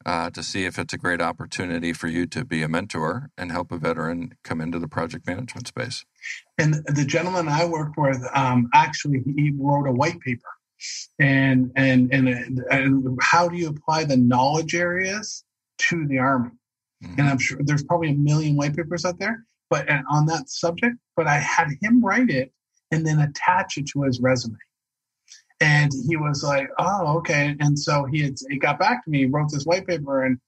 to see if it's a great opportunity for you to be a mentor and help a veteran come into the project management space. And the gentleman I worked with, actually, he wrote a white paper. And how do you apply the knowledge areas to the Army? Mm-hmm. And I'm sure there's probably 1 million white papers out there, but on that subject. But I had him write it and then attach it to his resume. And he was like, "Oh, okay." And so he got back to me. He wrote this white paper, and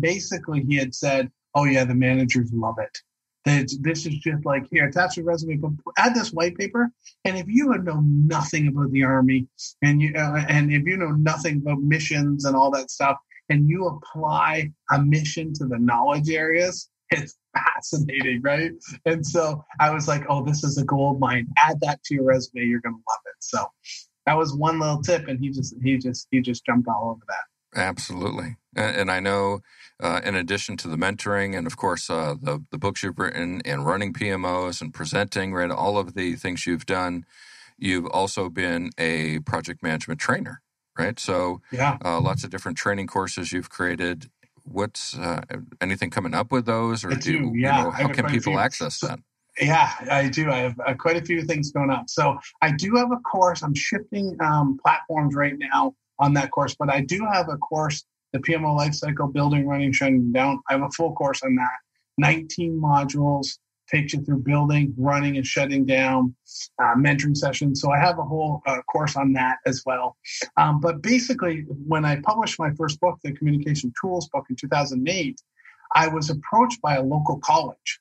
basically he had said, "Oh yeah, the managers love it. This is just like, here, attach your resume, but add this white paper. And if you know nothing about the Army, and if you know nothing about missions and all that stuff, and you apply a mission to the knowledge areas, it's fascinating, right?" And so I was like, "Oh, this is a gold mine. Add that to your resume. You're going to love it." So that was one little tip, and he just jumped all over that. Absolutely. And I know, in addition to the mentoring and, of course, the books you've written and running PMOs and presenting, right, all of the things you've done, you've also been a project management trainer, right? So lots of different training courses you've created. What's anything coming up with those? Or how can people access that? Yeah, I do. I have quite a few things going up. So I do have a course. I'm shifting platforms right now on that course, but I do have a course, the PMO Lifecycle, building, running, shutting down. I have a full course on that. 19 modules, takes you through building, running, and shutting down, mentoring sessions. So I have a whole course on that as well. But basically, when I published my first book, the Communication Tools book in 2008, I was approached by a local college.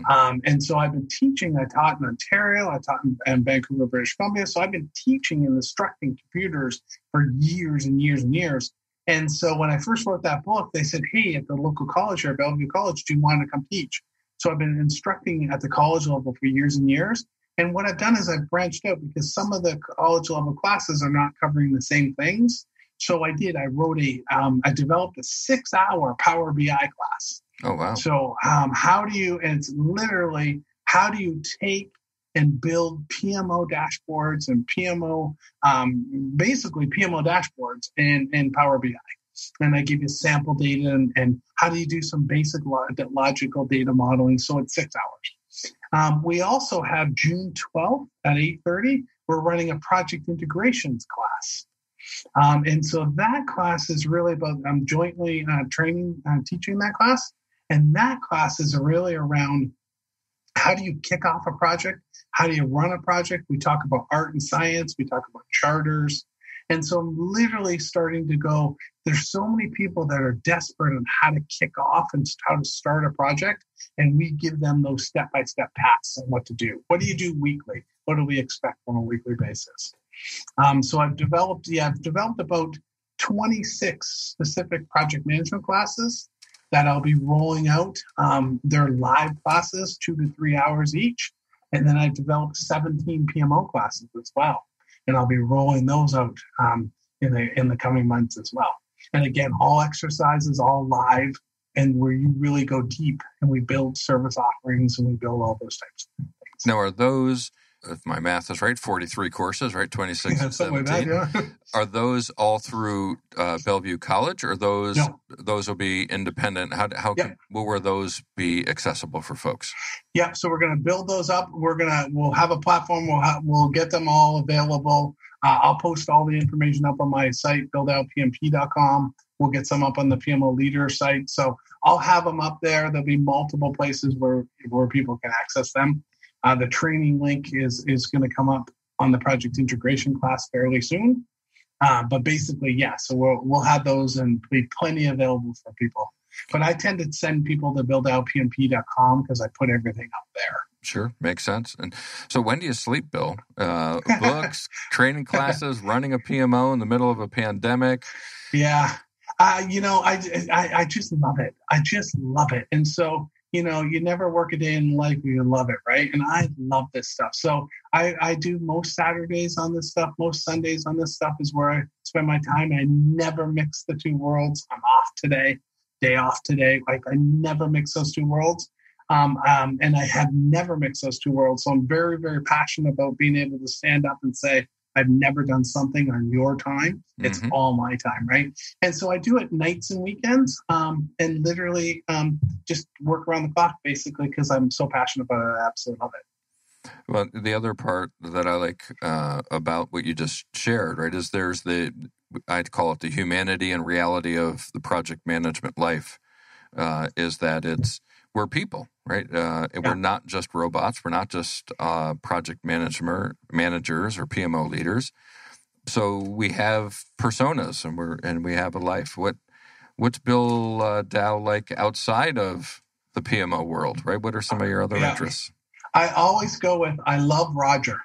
And so I've been teaching. I taught in Ontario. I taught in Vancouver, British Columbia. So I've been teaching and instructing computers for years and years and years. And so when I first wrote that book, they said, "Hey, at the local college here at Bellevue College, do you want to come teach?" So I've been instructing at the college level for years and years. And what I've done is I've branched out, because some of the college level classes are not covering the same things. So I developed a 6-hour Power BI class. Oh, wow. So how do you take and build PMO dashboards and basically PMO dashboards in Power BI? And I give you sample data and how do you do some basic logical data modeling. So it's 6 hours. We also have June 12th at 8:30. We're running a project integrations class. And so that class is really about jointly teaching that class. And that class is really around how do you kick off a project? How do you run a project? We talk about art and science. We talk about charters. And so I'm literally starting to go, there's so many people that are desperate on how to kick off and how to start a project. And we give them those step-by-step paths on what to do. What do you do weekly? What do we expect on a weekly basis? So I've developed about 26 specific project management classes that I'll be rolling out. They're live classes, 2 to 3 hours each. And then I've developed 17 PMO classes as well. And I'll be rolling those out in the coming months as well. And again, all exercises, all live, and where you really go deep and we build service offerings and we build all those types of things. Now, are those, if my math is right, 43 courses, right? 26 and 17. Like that, yeah. Are those all through Bellevue College, or those will be independent? Will where those be accessible for folks? Yeah, so we're going to build those up. We'll have a platform. We'll get them all available. I'll post all the information up on my site, buildowpmp.com. We'll get some up on the PMO Leaders site. So I'll have them up there. There'll be multiple places where people can access them. The training link is going to come up on the project integration class fairly soon. But basically, yeah, so we'll have those and be plenty available for people. But I tend to send people to buildowpmp.com because I put everything up there. Sure, makes sense. And so when do you sleep, Bill? Books, training classes, running a PMO in the middle of a pandemic? Yeah. I just love it. I just love it. And so, you never work a day in life where you love it, right? And I love this stuff. So I do most Saturdays on this stuff. Most Sundays on this stuff is where I spend my time. I never mix the two worlds. I'm off today, day off today. Like I never mix those two worlds. And I have never mixed those two worlds. So I'm very, very passionate about being able to stand up and say, I've never done something on your time. It's all my time, right? And so I do it nights and weekends and literally just work around the clock, basically, because I'm so passionate about it. I absolutely love it. Well, the other part that I like about what you just shared, right, is there's I'd call it the humanity and reality of the project management life, is that we're people, right? We're not just robots. We're not just project managers or PMO leaders. So we have personas and we have a life. What's Bill Dow like outside of the PMO world, right? What are some of your other interests? I always go with, I love Roger.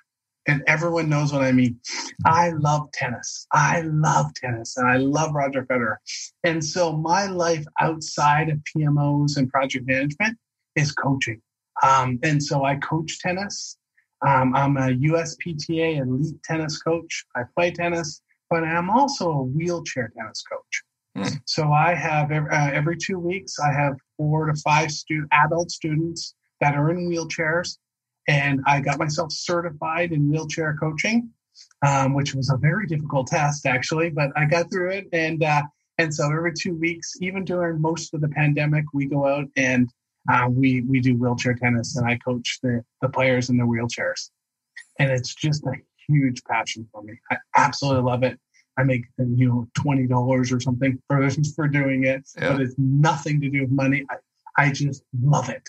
And everyone knows what I mean. I love tennis. And I love Roger Federer. And so my life outside of PMOs and project management is coaching. And so I coach tennis. I'm a USPTA elite tennis coach. I play tennis, but I'm also a wheelchair tennis coach. So I have every 2 weeks, I have 4 to 5 adult students that are in wheelchairs. And I got myself certified in wheelchair coaching, which was a very difficult test, actually, but I got through it. And so every 2 weeks, even during most of the pandemic, we go out and we do wheelchair tennis, and I coach the players in their wheelchairs. And it's just a huge passion for me. I absolutely love it. I make $20 or something for doing it, but it's nothing to do with money. I just love it.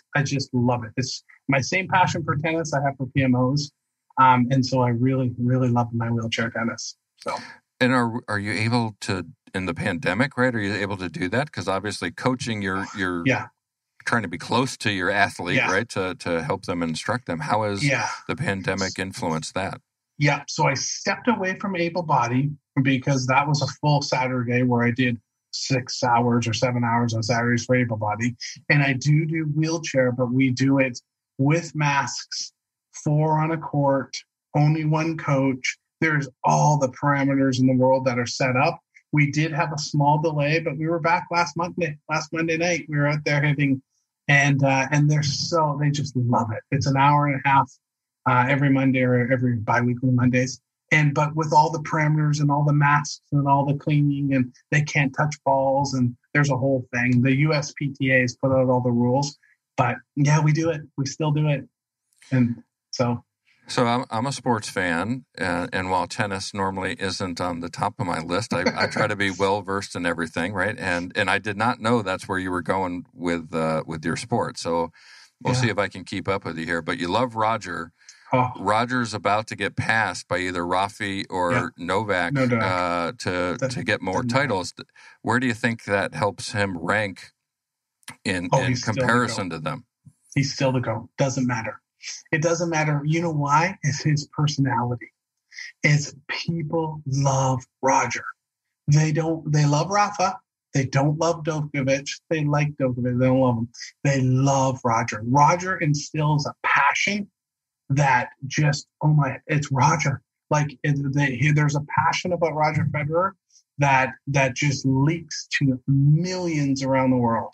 It's my same passion for tennis I have for PMOs. And so I really, really love my wheelchair tennis. So, and are you able to, in the pandemic, right? Are you able to do that? Because obviously coaching, you're trying to be close to your athlete, right? To help them instruct them. How has the pandemic influenced that? Yeah. So I stepped away from able body because that was a full Saturday where I did 6 hours or 7 hours on Saturdays for able body. And I do wheelchair, but we do it with masks, 4 on a court, only one coach. There's all the parameters in the world that are set up. We did have a small delay, but we were back last Monday night. We were out there hitting, and they just love it. It's an hour and a half every Monday or every biweekly Mondays. But with all the parameters and all the masks and all the cleaning, and they can't touch balls, and there's a whole thing. The USPTA has put out all the rules, but yeah, we do it. We still do it. And so I'm a sports fan, and while tennis normally isn't on the top of my list, I try to be well versed in everything, right? And I did not know that's where you were going with your sport. So we'll see if I can keep up with you here. But you love Roger. Roger's about to get passed by either Rafi or Novak no doubt. To get more titles. Where do you think that helps him rank in comparison to them? He's still the GOAT. Doesn't matter. It doesn't matter. You know why? It's his personality. It's people love Roger. They love Rafa. They don't love Djokovic. They like Djokovic. They don't love him. They love Roger. Roger instills a passion that just, it's Roger. Like there's a passion about Roger Federer that just leaks to millions around the world.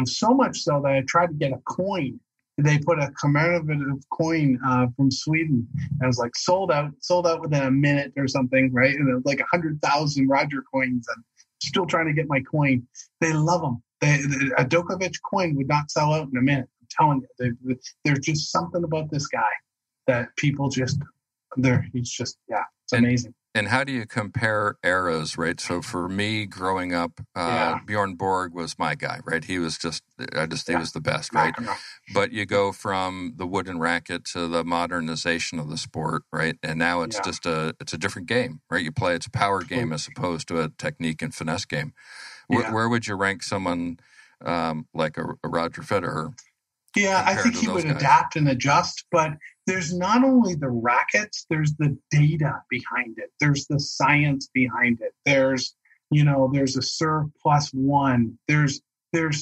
So much so that I tried to get a coin. They put a commemorative coin from Sweden. And it was like sold out within a minute or something, right? And it was like 100,000 Roger coins. And still trying to get my coin. They love them. A Djokovic coin would not sell out in a minute. I'm telling you, there's just something about this guy that people it's amazing. And how do you compare eras, right? So for me, growing up, Bjorn Borg was my guy, right? He was he was the best, right? But you go from the wooden racket to the modernization of the sport, right? And now it's just it's a different game, right? It's a power game as opposed to a technique and finesse game. Where would you rank someone like a Roger Federer? Yeah, I think he would adapt and adjust, but there's not only the rackets, there's the data behind it. There's the science behind it. There's a serve +1. There's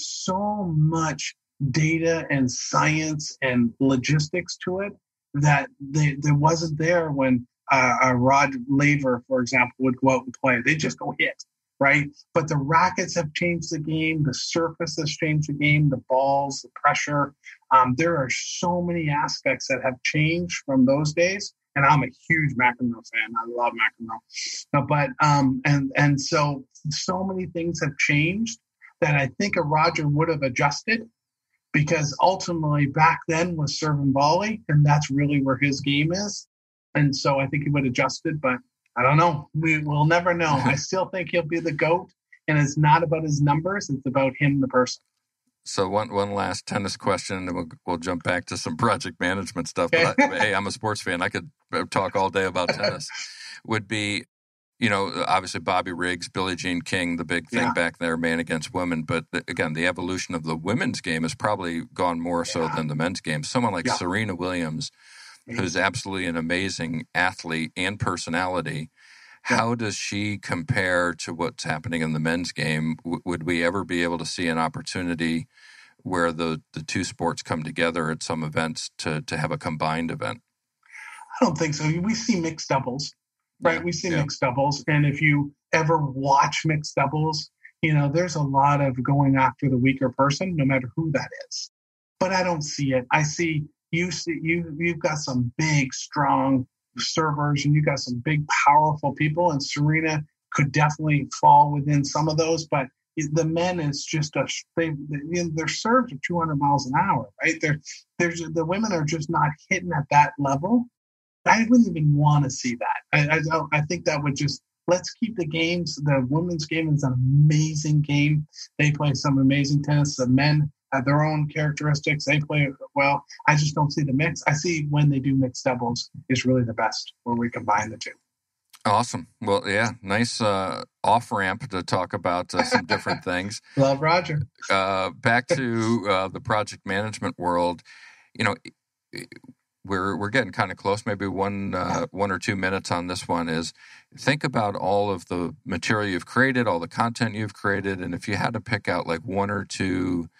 so much data and science and logistics to it that there wasn't there when Rod Laver, for example, would go out and play. They just go hit. Right. But the rackets have changed the game. The surface has changed the game, the balls, the pressure. There are so many aspects that have changed from those days. And I'm a huge McEnroe fan. I love McEnroe. But and so many things have changed that I think a Roger would have adjusted, because ultimately back then was serve and volley, and that's really where his game is. And so I think he would have adjusted, but I don't know. We will never know. I still think he'll be the GOAT, and it's not about his numbers. It's about him, the person. So one last tennis question, and then we'll jump back to some project management stuff. Okay. But hey, I'm a sports fan. I could talk all day about tennis. Would be, obviously Bobby Riggs, Billie Jean King, the big thing back there, man against women. But again, the evolution of the women's game has probably gone more so than the men's game. Someone like Serena Williams, who's absolutely an amazing athlete and personality. How does she compare to what's happening in the men's game? Would we ever be able to see an opportunity where the two sports come together at some events to have a combined event? I don't think so. We see mixed doubles, right? We see mixed doubles. And if you ever watch mixed doubles, there's a lot of going after the weaker person, no matter who that is. But I don't see it. I see you've got some big, strong servers, and you got some big, powerful people, and Serena could definitely fall within some of those. But the men is just their serves are 200 miles an hour, right? The women are just not hitting at that level. I wouldn't even want to see that. I think that would just, let's keep the games. The women's game is an amazing game. They play some amazing tennis. The men have their own characteristics. They play well. I just don't see the mix. I see when they do mixed doubles is really the best, where we combine the two. Awesome. Well, yeah, nice off-ramp to talk about some different things. Love Roger. Back to the project management world. We're getting kind of close. Maybe one or 2 minutes on this one is, think about all of the material you've created, all the content you've created, and if you had to pick out like 1 or 2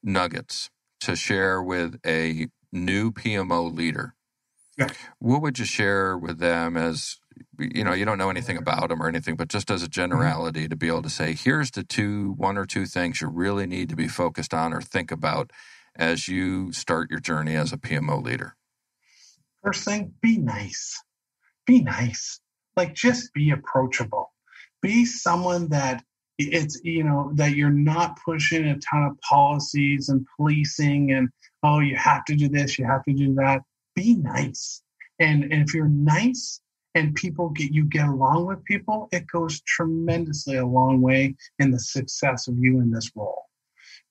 nuggets to share with a new PMO leader, what would you share with them as, you don't know anything about them or anything, but just as a generality to be able to say, here's the 1 or 2 things you really need to be focused on or think about as you start your journey as a PMO leader? First thing, be nice. Be nice. Like, just be approachable. Be someone that that you're not pushing a ton of policies and policing and, you have to do this, you have to do that. Be nice. And if you're nice and you get along with people, it goes tremendously a long way in the success of you in this role,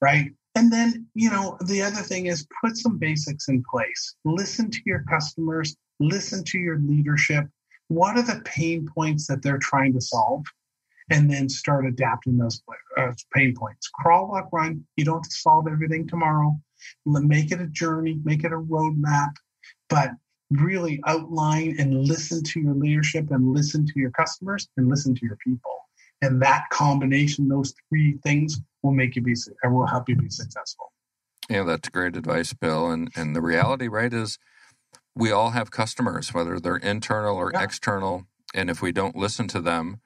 right? And then, the other thing is put some basics in place. Listen to your customers, listen to your leadership. What are the pain points that they're trying to solve? And then start adapting those pain points. Crawl, walk, run. You don't have to solve everything tomorrow. Make it a journey, make it a roadmap, but really outline and listen to your leadership and listen to your customers and listen to your people. And that combination, those three things will will help you be successful. Yeah, that's great advice, Bill. And the reality, right, is we all have customers, whether they're internal or external. And if we don't listen to them,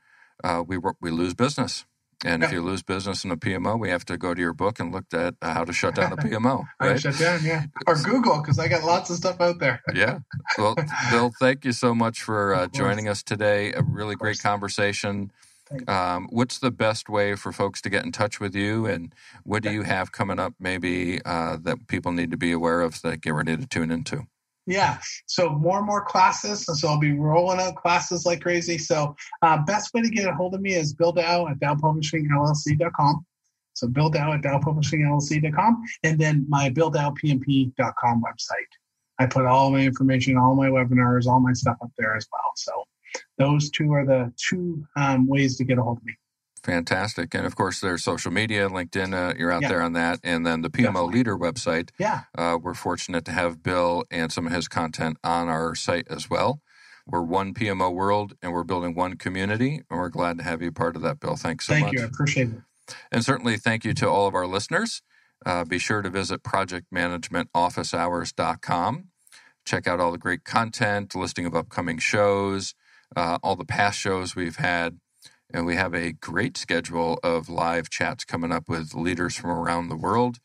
we lose business. And if you lose business in a PMO, we have to go to your book and look at how to shut down a PMO. Right? Shut down, yeah. Or Google, because I got lots of stuff out there. Yeah. Well, Bill, thank you so much for joining us today. A really great conversation. What's the best way for folks to get in touch with you? And what do you have coming up maybe that people need to be aware of that get ready to tune into? Yeah. So more and more classes. So I'll be rolling out classes like crazy. So best way to get a hold of me is Bill Dow at dowpublishingllc.com. So Bill Dow at dowpublishingllc.com. And then my BillDowPMP.com website. I put all my information, all my webinars, all my stuff up there as well. So those two are the two ways to get a hold of me. Fantastic. And of course, there's social media, LinkedIn, you're out there on that. And then the PMO Leader website. Yeah. We're fortunate to have Bill and some of his content on our site as well. We're one PMO world and we're building one community. And we're glad to have you part of that, Bill. Thanks so much. Thank you. I appreciate it. And certainly thank you to all of our listeners. Be sure to visit projectmanagementofficehours.com. Check out all the great content, listing of upcoming shows, all the past shows we've had. And we have a great schedule of live chats coming up with leaders from around the world.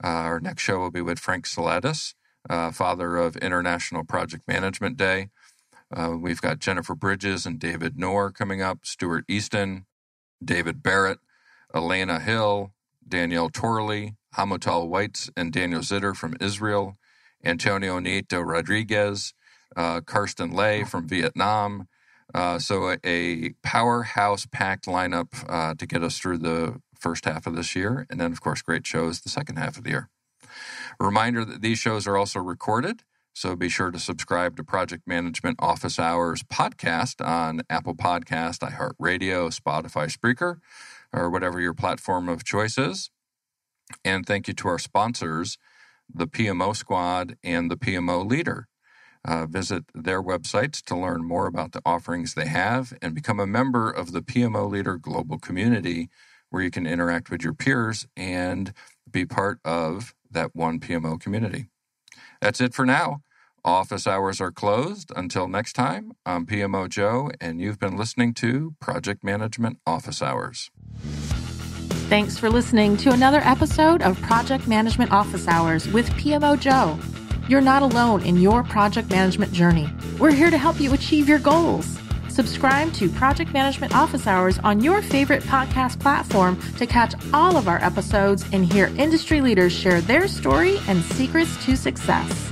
Our next show will be with Frank Salatis, father of International Project Management Day. We've got Jennifer Bridges and David Knorr coming up, Stuart Easton, David Barrett, Elena Hill, Danielle Torley, Hamutal Weitz and Daniel Zitter from Israel, Antonio Nieto Rodriguez, Karsten Lay from Vietnam. So a powerhouse-packed lineup to get us through the first half of this year. And then, of course, great shows the second half of the year. A reminder that these shows are also recorded, so be sure to subscribe to Project Management Office Hours podcast on Apple Podcast, iHeartRadio, Spotify, Spreaker, or whatever your platform of choice is. And thank you to our sponsors, the PMO Squad and the PMO Leader. Visit their websites to learn more about the offerings they have and become a member of the PMO Leader Global Community, where you can interact with your peers and be part of that one PMO community. That's it for now. Office hours are closed. Until next time, I'm PMO Joe, and you've been listening to Project Management Office Hours. Thanks for listening to another episode of Project Management Office Hours with PMO Joe. You're not alone in your project management journey. We're here to help you achieve your goals. Subscribe to Project Management Office Hours on your favorite podcast platform to catch all of our episodes and hear industry leaders share their story and secrets to success.